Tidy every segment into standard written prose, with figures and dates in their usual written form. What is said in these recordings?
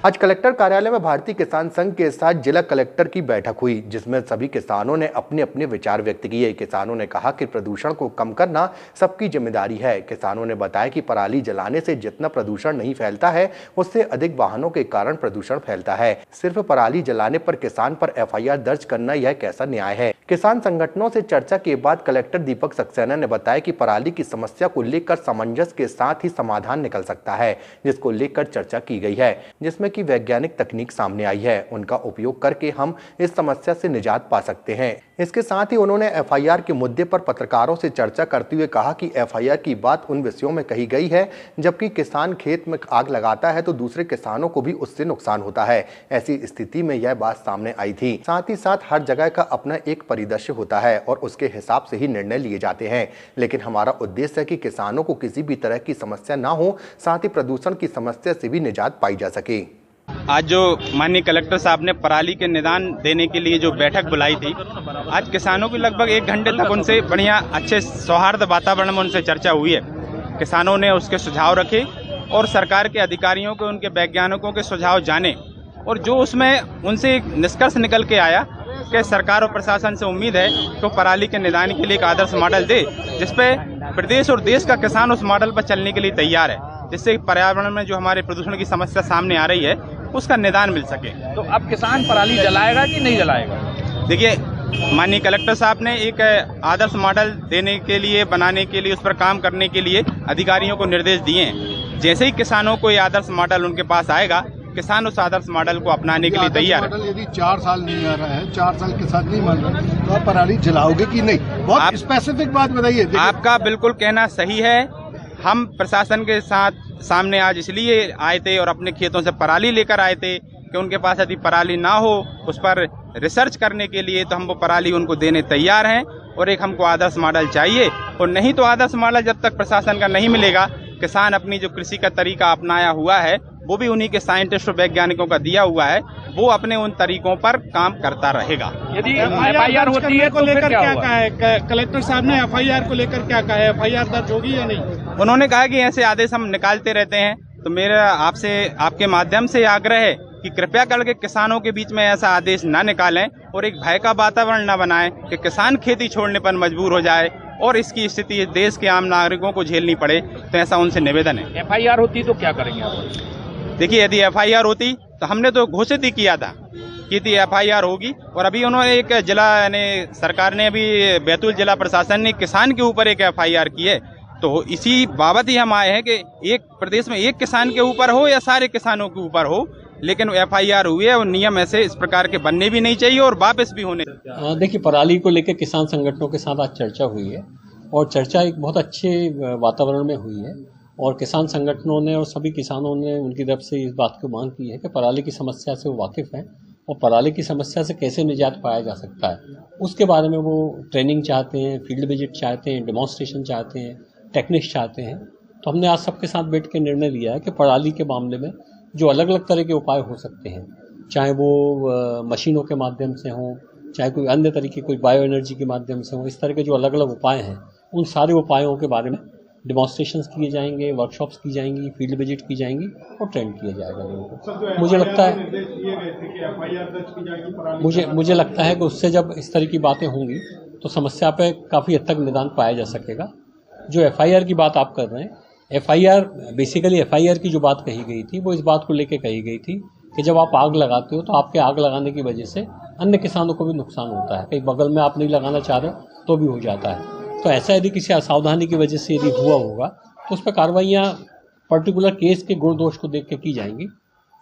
आज कलेक्टर कार्यालय में भारतीय किसान संघ के साथ जिला कलेक्टर की बैठक हुई, जिसमें सभी किसानों ने अपने अपने विचार व्यक्त किए। किसानों ने कहा कि प्रदूषण को कम करना सबकी जिम्मेदारी है। किसानों ने बताया कि पराली जलाने से जितना प्रदूषण नहीं फैलता है, उससे अधिक वाहनों के कारण प्रदूषण फैलता है। सिर्फ पराली जलाने पर किसान पर FIR दर्ज करना यह कैसा न्याय है। किसान संगठनों से चर्चा के बाद कलेक्टर दीपक सक्सेना ने बताया कि पराली की समस्या को लेकर सामंजस्य के साथ ही समाधान निकल सकता है, जिसको लेकर चर्चा की गई है, जिसमें की वैज्ञानिक तकनीक सामने आई है। उनका उपयोग करके हम इस समस्या से निजात पा सकते हैं। इसके साथ ही उन्होंने FIR के मुद्दे पर पत्रकारों से चर्चा करते हुए कहा कि FIR की बात उन विषयों में कही गई है जबकि किसान खेत में आग लगाता है तो दूसरे किसानों को भी उससे नुकसान होता है। ऐसी स्थिति में यह बात सामने आई थी। साथ ही साथ हर जगह का अपना एक परिदृश्य होता है और उसके हिसाब से ही निर्णय लिए जाते हैं, लेकिन हमारा उद्देश्य है कि किसानों को किसी भी तरह की समस्या ना हो, साथ ही प्रदूषण की समस्या से भी निजात पाई जा सके। आज जो माननीय कलेक्टर साहब ने पराली के निदान देने के लिए जो बैठक बुलाई थी, आज किसानों की लगभग 1 घंटे तक उनसे बढ़िया अच्छे सौहार्द वातावरण में उनसे चर्चा हुई है। किसानों ने उसके सुझाव रखे और सरकार के अधिकारियों के, उनके वैज्ञानिकों के सुझाव जाने, और जो उसमें उनसे एक निष्कर्ष निकल के आया कि सरकार और प्रशासन से उम्मीद है तो पराली के निदान के लिए एक आदर्श मॉडल दे, जिसपे प्रदेश और देश का किसान उस मॉडल पर चलने के लिए तैयार है, जिससे पर्यावरण में जो हमारे प्रदूषण की समस्या सामने आ रही है उसका निदान मिल सके। तो अब किसान पराली जलाएगा कि नहीं जलाएगा? देखिए, माननीय कलेक्टर साहब ने एक आदर्श मॉडल देने के लिए, बनाने के लिए, उस पर काम करने के लिए अधिकारियों को निर्देश दिए हैं। जैसे ही किसानों को ये आदर्श मॉडल उनके पास आएगा, किसान उस आदर्श मॉडल को अपनाने के लिए तैयार है। यदि 4 साल नहीं आ रहा है, 4 साल के साथ नहीं मान रहा, तो आप पराली जलाओगे कि नहीं? बहुत स्पेसिफिक बात बताइए। आपका बिल्कुल कहना सही है। हम प्रशासन के साथ सामने आज इसलिए आए थे और अपने खेतों से पराली लेकर आए थे कि उनके पास यदि पराली ना हो, उस पर रिसर्च करने के लिए, तो हम वो पराली उनको देने तैयार हैं। और एक हमको आदर्श मॉडल चाहिए, और नहीं तो आदर्श मॉडल जब तक प्रशासन का नहीं मिलेगा, किसान अपनी जो कृषि का तरीका अपनाया हुआ है, वो भी उन्हीं के साइंटिस्ट और वैज्ञानिकों का दिया हुआ है, वो अपने उन तरीकों पर काम करता रहेगा। यदि FIR होती है तो लेकर क्या कहा है कलेक्टर साहब ने? FIR को लेकर क्या कहा है? FIR दर्ज होगी या नहीं? उन्होंने कहा कि ऐसे आदेश हम निकालते रहते हैं, तो मेरा आपसे, आपके माध्यम से आग्रह है कि कृपया करके किसानों के बीच में ऐसा आदेश ना निकालें और एक भय का वातावरण न बनाएं कि किसान खेती छोड़ने पर मजबूर हो जाए और इसकी स्थिति देश के आम नागरिकों को झेलनी पड़े। तो ऐसा उनसे निवेदन है। FIR होती तो क्या करेंगे आप? देखिए, यदि FIR होती तो हमने तो घोषित ही किया था कि FIR होगी, और अभी उन्होंने एक जिला, यानी सरकार ने अभी बैतूल जिला प्रशासन ने किसान के ऊपर एक FIR की है। तो इसी बाबत ही हम आए हैं कि एक प्रदेश में एक किसान के ऊपर हो या सारे किसानों के ऊपर हो, लेकिन FIR हुई है और नियम ऐसे इस प्रकार के बनने भी नहीं चाहिए और वापस भी होने। देखिए, पराली को लेकर किसान संगठनों के साथ आज चर्चा हुई है और चर्चा एक बहुत अच्छे वातावरण में हुई है, और किसान संगठनों ने और सभी किसानों ने उनकी तरफ से इस बात को मांग की है कि पराली की समस्या से वो वाकिफ़ हैं और पराली की समस्या से कैसे निजात पाया जा सकता है, उसके बारे में वो ट्रेनिंग चाहते हैं, फील्ड विजिट चाहते हैं, डेमोन्स्ट्रेशन चाहते हैं, टेक्निक्स चाहते हैं। तो हमने आज सबके साथ बैठ के निर्णय लिया है कि पराली के मामले में जो अलग अलग तरह के उपाय हो सकते हैं, चाहे वो मशीनों के माध्यम से हों, चाहे कोई अन्य तरीके, कोई बायो एनर्जी के माध्यम से हों, इस तरह के जो अलग अलग उपाय हैं, उन सारे उपायों के बारे में डेमोन्स्ट्रेशंस किए जाएंगे, वर्कशॉप्स की जाएंगी, फील्ड विजिट की जाएंगी और ट्रेंड किया जाएगा लोगों को। मुझे लगता है कि उससे जब इस तरह की बातें होंगी तो समस्या पे काफ़ी हद तक निदान पाया जा सकेगा। जो FIR की बात आप कर रहे हैं, FIR बेसिकली FIR की जो बात कही गई थी वो इस बात को लेकर कही गई थी कि जब आप आग लगाते हो तो आपके आग लगाने की वजह से अन्य किसानों को भी नुकसान होता है। कहीं बगल में आप नहीं लगाना चाह रहे तो भी हो जाता है। तो ऐसा यदि किसी असावधानी की वजह से यदि हुआ होगा तो उस पर कार्रवाइयाँ पर्टिकुलर केस के गुण दोष को देख के की जाएंगी।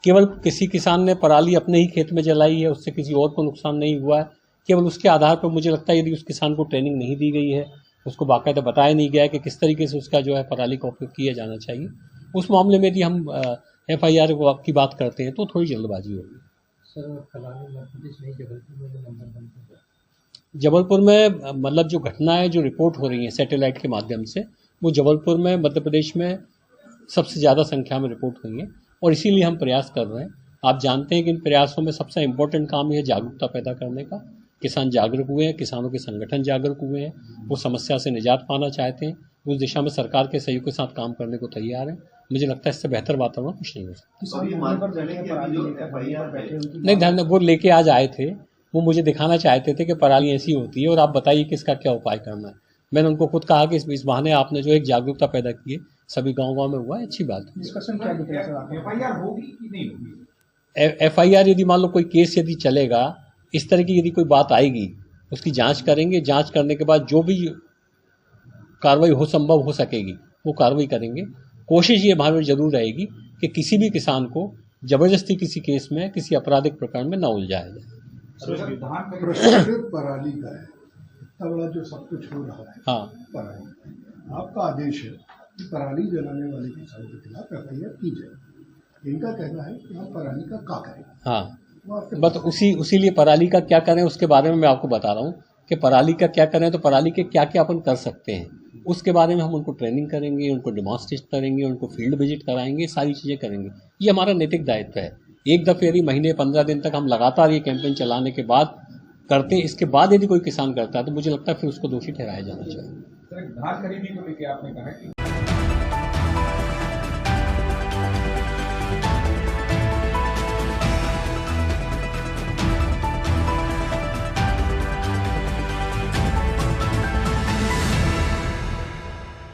केवल किसी किसान ने पराली अपने ही खेत में जलाई है, उससे किसी और को नुकसान नहीं हुआ है, केवल उसके आधार पर मुझे लगता है यदि उस किसान को ट्रेनिंग नहीं दी गई है, उसको बाकायदा बताया नहीं गया है कि किस तरीके से उसका जो है पराली का उपयोग किया जाना चाहिए, उस मामले में यदि हम FIR की बात करते हैं तो थोड़ी जल्दबाजी होगी। जबलपुर में मतलब जो घटनाएं जो रिपोर्ट हो रही हैं सैटेलाइट के माध्यम से, वो जबलपुर में मध्य प्रदेश में सबसे ज़्यादा संख्या में रिपोर्ट हुई हैं और इसीलिए हम प्रयास कर रहे हैं। आप जानते हैं कि इन प्रयासों में सबसे इम्पोर्टेंट काम है जागरूकता पैदा करने का। किसान जागरूक हुए हैं, किसानों के संगठन जागरूक हुए हैं, वो समस्या से निजात पाना चाहते हैं, उस दिशा में सरकार के सहयोग के साथ काम करने को तैयार हैं मुझे लगता है इससे बेहतर वातावरण कुछ नहीं हो सकता। नहीं, ध्यान वो लेके आज आए थे, वो मुझे दिखाना चाहते थे कि पराली ऐसी होती है और आप बताइए कि इसका क्या उपाय करना है। मैंने उनको खुद कहा कि इस बहाने आपने जो एक जागरूकता पैदा की है, सभी गांव-गांव में हुआ है, अच्छी बात है। FIR यदि मान लो कोई केस यदि चलेगा, इस तरह की यदि कोई बात आएगी, उसकी जांच करेंगे, जांच करने के बाद जो भी कार्रवाई संभव हो सकेगी वो कार्रवाई करेंगे। कोशिश ये हमारी जरूर रहेगी कि किसी भी किसान को जबरदस्ती किसी केस में, किसी आपराधिक प्रकरण में न उलझाया जाए। पराली का है, इतना बड़ा जो सब कुछ हो रहा है, हाँ, पराली, आपका आदेश है कि पराली जलाने वाले किसानों के खिलाफ FIR की जाए। इनका कहना है कि हम पराली का क्या करें। हाँ, बस उसी लिए पराली का क्या करें उसके बारे में मैं आपको बता रहा हूँ कि पराली का क्या करें, तो पराली के क्या क्या अपन कर सकते हैं उसके बारे में हम उनको ट्रेनिंग करेंगे, उनको डेमोन्स्ट्रेट करेंगे, उनको फील्ड विजिट कराएंगे, सारी चीज़ें करेंगे। ये हमारा नैतिक दायित्व है। एक दफ़े यदि महीने 15 दिन तक हम लगातार ये कैंपेन चलाने के बाद करते हैं, इसके बाद यदि कोई किसान करता है तो मुझे लगता है फिर उसको दोषी ठहराया जाना चाहिए। धान खरीदी को लेकर आपने कहा कि